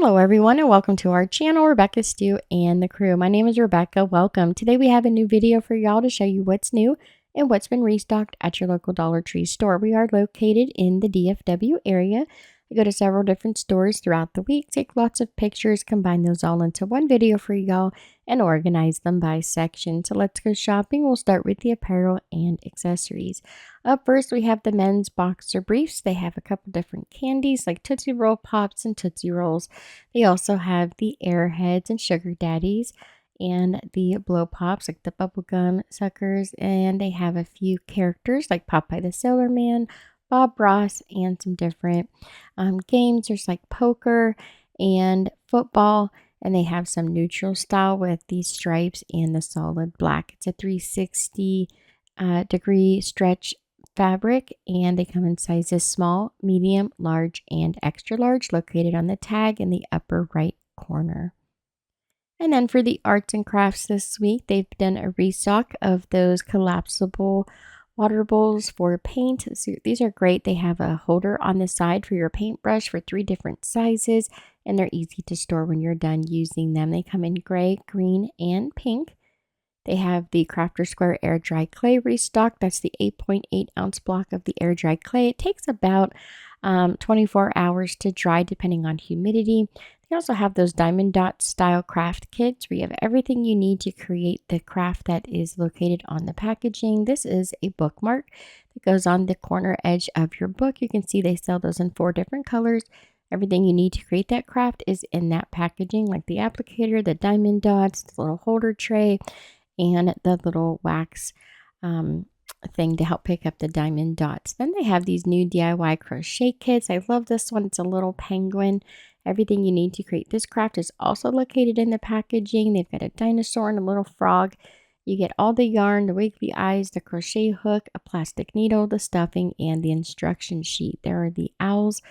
Hello everyone and welcome to our channel, Rebecca Stew and the crew. My name is Rebecca. Welcome. Today we have a new video for y'all to show you what's new and what's been restocked at your local Dollar Tree store. We are located in the DFW area. I go to several different stores throughout the week, take lots of pictures, combine those all into one video for y'all, and organize them by section. So let's go shopping. We'll start with the apparel and accessories. Up first, we have the men's boxer briefs. They have a couple different candies like Tootsie Roll Pops and Tootsie Rolls. They also have the Airheads and Sugar Daddies and the Blow Pops like the bubblegum suckers. And they have a few characters like Popeye the Sailor Man, Bob Ross, and some different games. There's like poker and football. And they have some neutral style with these stripes and the solid black. It's a 360 degree stretch fabric, and they come in sizes small, medium, large, and extra large, located on the tag in the upper right corner. And then for the arts and crafts this week, they've done a restock of those collapsible water bowls for paint. So these are great. They have a holder on the side for your paintbrush for 3 different sizes, and they're easy to store when you're done using them. They come in gray, green, and pink. They have the Crafter Square Air Dry Clay restocked. That's the 8.8 ounce block of the air dry clay. It takes about 24 hours to dry depending on humidity. They also have those diamond dot style craft kits where you have everything you need to create the craft that is located on the packaging. This is a bookmark that goes on the corner edge of your book. You can see they sell those in 4 different colors. Everything you need to create that craft is in that packaging, like the applicator, the diamond dots, the little holder tray, and the little wax thing to help pick up the diamond dots. Then they have these new DIY crochet kits. I love this one. It's a little penguin. Everything you need to create this craft is also located in the packaging. They've got a dinosaur and a little frog. You get all the yarn, the wiggly eyes, the crochet hook, a plastic needle, the stuffing, and the instruction sheet. There are the owls,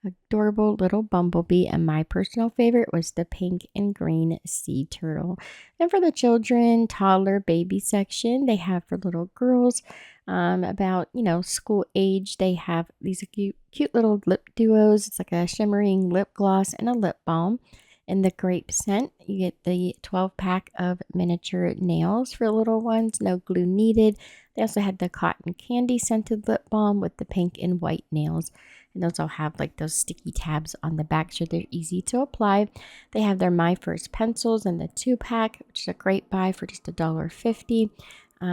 adorable little bumblebee, and my personal favorite was the pink and green sea turtle. Then for the children, toddler, baby section, they have for little girls about, school age. They have these cute little lip duos. It's like a shimmering lip gloss and a lip balm. In the grape scent, you get the 12-pack of miniature nails for little ones, no glue needed. They also had the cotton candy scented lip balm with the pink and white nails. And those all have like those sticky tabs on the back, so they're easy to apply. They have their My First pencils in the 2-pack, which is a great buy for just $1.50.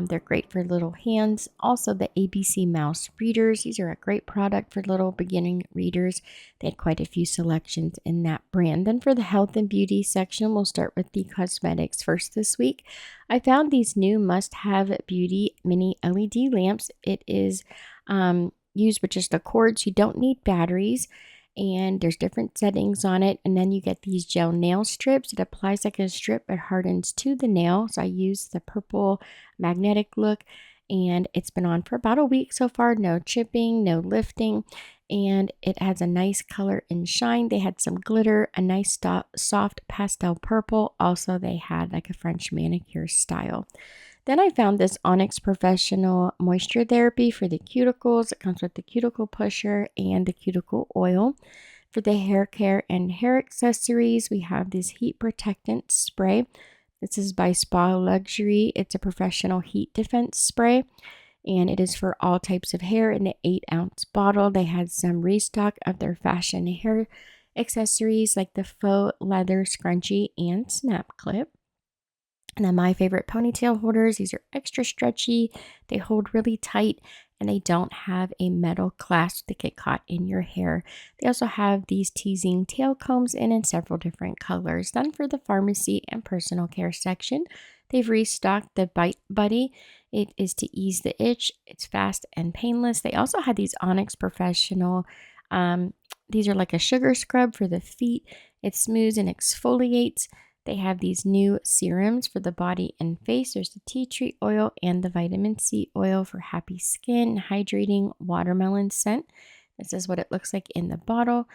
They're great for little hands. Also, the ABC Mouse readers. These are a great product for little beginning readers. They had quite a few selections in that brand. Then for the health and beauty section, we'll start with the cosmetics first this week. I found these new must-have beauty mini LED lamps. It is used with just a cord, so you don't need batteries. And there's different settings on it, and then you get these gel nail strips. It applies like a strip, it hardens to the nail. So I use the purple magnetic look, and it's been on for about a week so far. No chipping, no lifting, and it has a nice color and shine. They had some glitter, a nice soft pastel purple. Also, they had like a French manicure style. Then I found this Onyx Professional Moisture Therapy for the cuticles. It comes with the cuticle pusher and the cuticle oil. For the hair care and hair accessories, we have this heat protectant spray. This is by Spa Luxury. It's a professional heat defense spray, and it is for all types of hair in the 8-ounce bottle. They had some restock of their fashion hair accessories like the faux leather scrunchie and snap clip. And then my favorite ponytail holders. These are extra stretchy. They hold really tight, and they don't have a metal clasp that get caught in your hair. They also have these teasing tail combs in several different colors. Then for the pharmacy and personal care section, they've restocked the Bite Buddy. It is to ease the itch. It's fast and painless. They also had these Onyx Professional. These are like a sugar scrub for the feet. It smooths and exfoliates. They have these new serums for the body and face. There's the tea tree oil and the vitamin C oil for happy skin, hydrating watermelon scent. This is what it looks like in the bottle.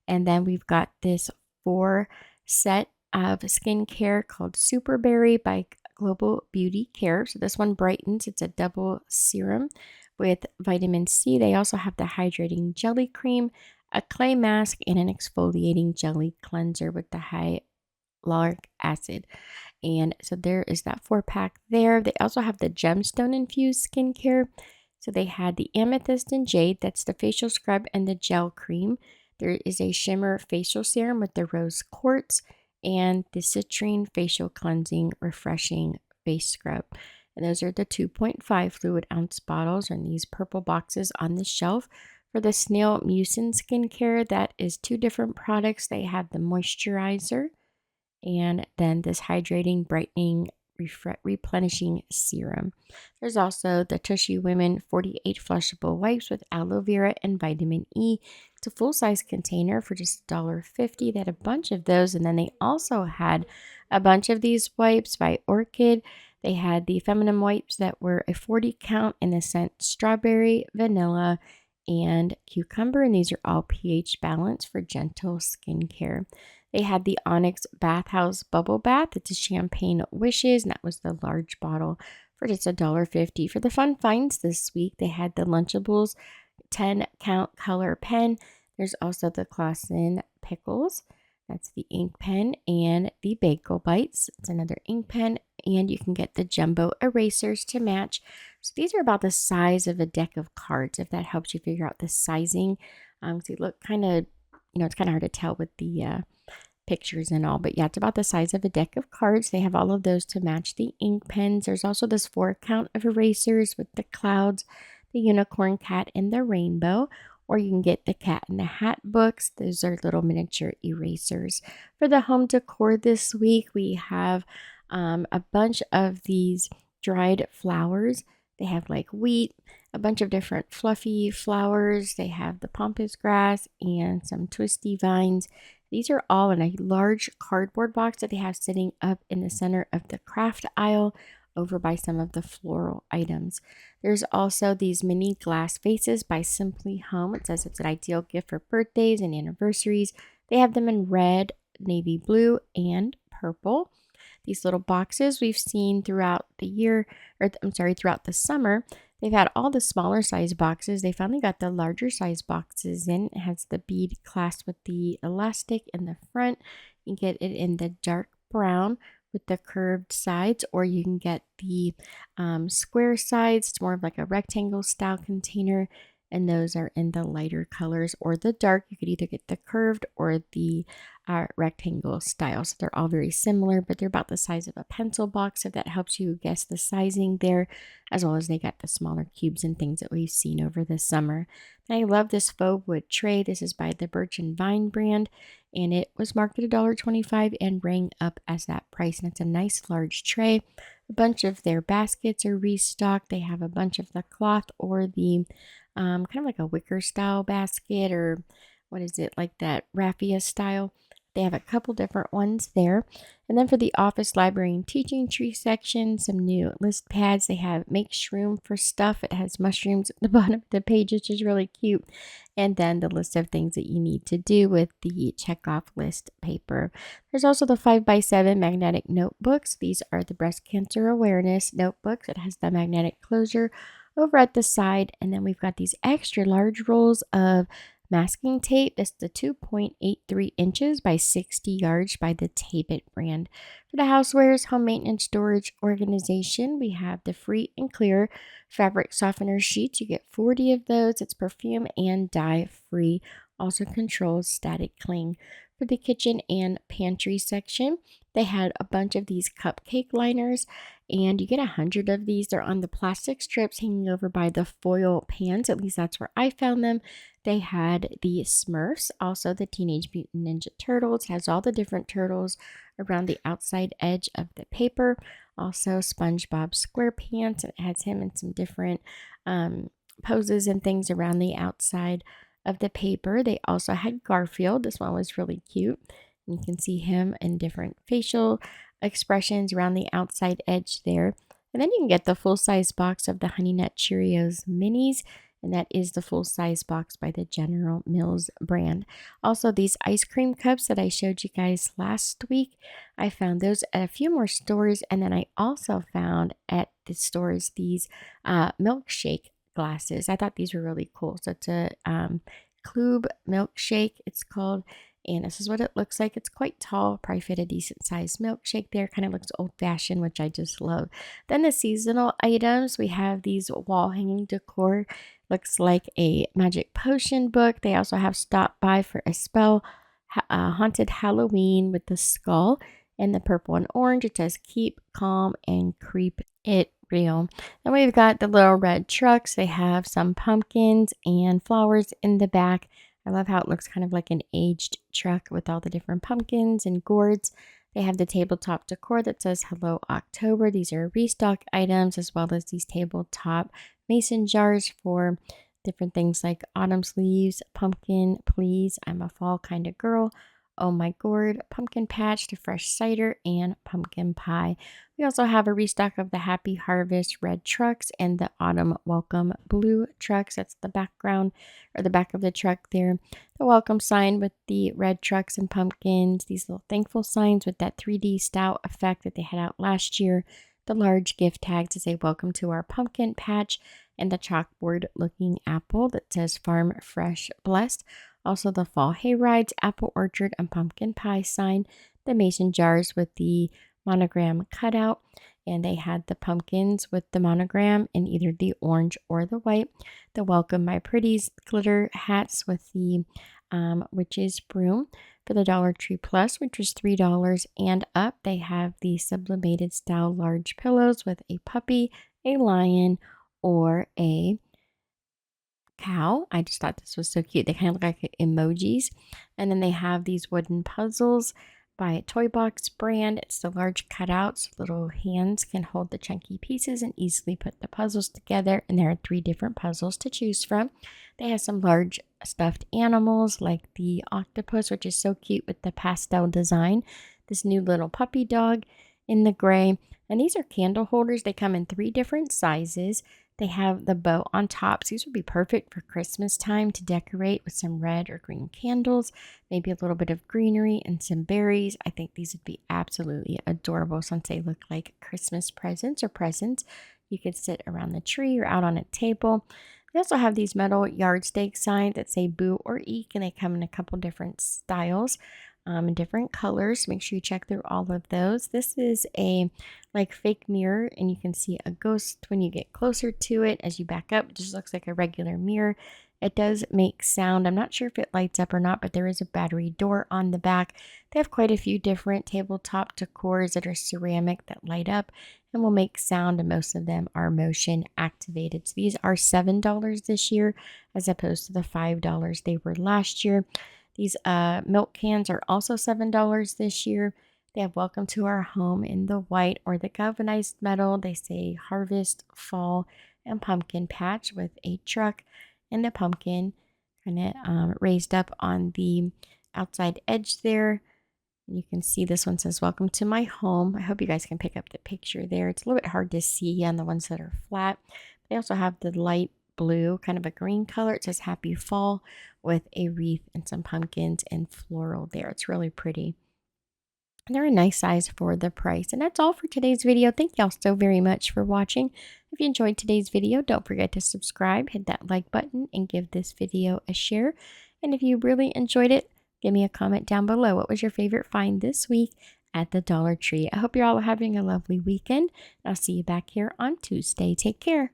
And then we've got this 4 set of skincare called Super Berry by Global Beauty Care. So this one brightens. It's a double serum with vitamin C. They also have the hydrating jelly cream, a clay mask, and an exfoliating jelly cleanser with the hyaluronic acid. And so there is that 4-pack there. They also have the gemstone infused skincare. So they had the amethyst and jade, that's the facial scrub and the gel cream. There is a shimmer facial serum with the rose quartz and the citrine facial cleansing refreshing face scrub. And those are the 2.5 fluid ounce bottles in these purple boxes on the shelf. For the snail mucin skincare, that is 2 different products. They have the moisturizer and then this hydrating, brightening, replenishing serum. There's also the Tushy Women 48 flushable wipes with aloe vera and vitamin E. It's a full-size container for just $1.50. They had a bunch of those, and then they also had a bunch of these wipes by Orchid. They had the feminine wipes that were a 40 count in the scent strawberry, vanilla, and cucumber, and these are all pH balanced for gentle skincare. They had the Onyx Bathhouse Bubble Bath. It's a champagne wishes, and that was the large bottle for just $1.50. For the fun finds this week, they had the Lunchables 10 count color pen. There's also the Clausen Pickles. That's the ink pen, and the Bagel Bites. It's another ink pen, and you can get the jumbo erasers to match. So these are about the size of a deck of cards, if that helps you figure out the sizing. So they look kind of, it's kind of hard to tell with the pictures and all, but yeah, it's about the size of a deck of cards. They have all of those to match the ink pens. There's also this 4 count of erasers with the clouds, the unicorn cat, and the rainbow. Or you can get the cat in the hat books. Those are little miniature erasers. For the home decor this week, we have a bunch of these dried flowers. They have like wheat, a bunch of different fluffy flowers. They have the pampas grass and some twisty vines. These are all in a large cardboard box that they have sitting up in the center of the craft aisle over by some of the floral items. There's also these mini glass vases by Simply Home. It says it's an ideal gift for birthdays and anniversaries. They have them in red, navy blue, and purple. These little boxes we've seen throughout the year, throughout the summer. They've had all the smaller size boxes. They finally got the larger size boxes in. It has the bead clasp with the elastic in the front. You can get it in the dark brown with the curved sides, or you can get the square sides. It's more of like a rectangle style container, and those are in the lighter colors or the dark. You could either get the curved or the rectangle style. So they're all very similar, but they're about the size of a pencil box, if that helps you guess the sizing there, as well as they got the smaller cubes and things that we've seen over the summer. And I love this faux wood tray. This is by the Birch and Vine brand, and it was marked at $1.25 and rang up as that price. And it's a nice large tray. A bunch of their baskets are restocked. They have a bunch of the cloth or the kind of like a wicker style basket, or what is it, like that raffia style. They have a couple different ones there. And then for the office, library, and teaching tree section, some new list pads. They have make shroom for stuff. It has mushrooms at the bottom of the page, which is really cute. And then the list of things that you need to do with the checkoff list paper. There's also the 5x7 magnetic notebooks. These are the breast cancer awareness notebooks. It has the magnetic closure over at the side. And then we've got these extra large rolls of masking tape. That's the 2.83 inches by 60 yards by the Tape It brand. For the Housewares home maintenance storage organization, we have the free and clear fabric softener sheets. You get 40 of those. It's perfume and dye free. Also controls static cling. For the kitchen and pantry section, they had a bunch of these cupcake liners, and you get 100 of these. They're on the plastic strips hanging over by the foil pans. At least that's where I found them. They had the Smurfs, also the Teenage Mutant Ninja Turtles. It has all the different turtles around the outside edge of the paper. Also SpongeBob SquarePants. It has him in some different poses and things around the outside of the paper. They also had Garfield. This one was really cute. You can see him in different facial expressions around the outside edge there. And then you can get the full-size box of the Honey Nut Cheerios minis, and that is the full-size box by the General Mills brand. Also, these ice cream cups that I showed you guys last week, I found those at a few more stores, and then I also found at the stores these milkshake glasses. I thought these were really cool. So it's a Club milkshake, it's called. And this is what it looks like. It's quite tall, probably fit a decent sized milkshake there. Kind of looks old fashioned, which I just love. Then the seasonal items, we have these wall hanging decor. Looks like a magic potion book. They also have Stop By for a Spell, Haunted Halloween with the skull, and the purple and orange. It says Keep Calm and Creep It Real. Then we've got the little red trucks. They have some pumpkins and flowers in the back. I love how it looks kind of like an aged truck with all the different pumpkins and gourds. They have the tabletop decor that says Hello October. These are restock items, as well as these tabletop mason jars for different things like autumn's leaves, pumpkin, please, I'm a fall kind of girl, oh my gourd, pumpkin patch, the fresh cider, and pumpkin pie. We also have a restock of the Happy Harvest red trucks and the Autumn Welcome blue trucks. That's the background or the back of the truck there. The welcome sign with the red trucks and pumpkins. These little thankful signs with that 3D style effect that they had out last year. The large gift tags to say welcome to our pumpkin patch, and the chalkboard looking apple that says Farm Fresh Blessed. Also the fall hay rides, apple orchard, and pumpkin pie sign. The mason jars with the monogram cutout, and they had the pumpkins with the monogram in either the orange or the white. The Welcome My Pretties glitter hats with the witch's broom for the Dollar Tree Plus, which was $3 and up. They have the sublimated style large pillows with a puppy, a lion, or a cow. I just thought this was so cute. They kind of look like emojis. And then they have these wooden puzzles by a Toy Box brand. It's the large cutouts. Little hands can hold the chunky pieces and easily put the puzzles together. And there are 3 different puzzles to choose from. They have some large stuffed animals like the octopus, which is so cute with the pastel design. This new little puppy dog in the gray. And these are candle holders. They come in 3 different sizes. They have the bow on tops. These would be perfect for Christmas time to decorate with some red or green candles, maybe a little bit of greenery and some berries. I think these would be absolutely adorable since they look like Christmas presents or presents. You could sit around the tree or out on a table. They also have these metal yard stake signs that say boo or eek, and they come in a couple different styles. In different colors. Make sure you check through all of those. This is a like fake mirror, and you can see a ghost when you get closer to it. As you back up, it just looks like a regular mirror. It does make sound. I'm not sure if it lights up or not, but there is a battery door on the back. They have quite a few different tabletop decors that are ceramic that light up and will make sound, and most of them are motion activated. So these are $7 this year as opposed to the $5 they were last year. These milk cans are also $7 this year. They have Welcome to Our Home in the white or the galvanized metal. They say Harvest, Fall, and Pumpkin Patch with a truck and a pumpkin kind of raised up on the outside edge there. You can see this one says Welcome to My Home. I hope you guys can pick up the picture there. It's a little bit hard to see on the ones that are flat. They also have the light blue, kind of a green color. It says Happy Fall with a wreath and some pumpkins and floral there. It's really pretty. And they're a nice size for the price. And that's all for today's video. Thank y'all so very much for watching. If you enjoyed today's video, don't forget to subscribe, hit that like button, and give this video a share. And if you really enjoyed it, give me a comment down below. What was your favorite find this week at the Dollar Tree? I hope you're all having a lovely weekend. I'll see you back here on Tuesday. Take care.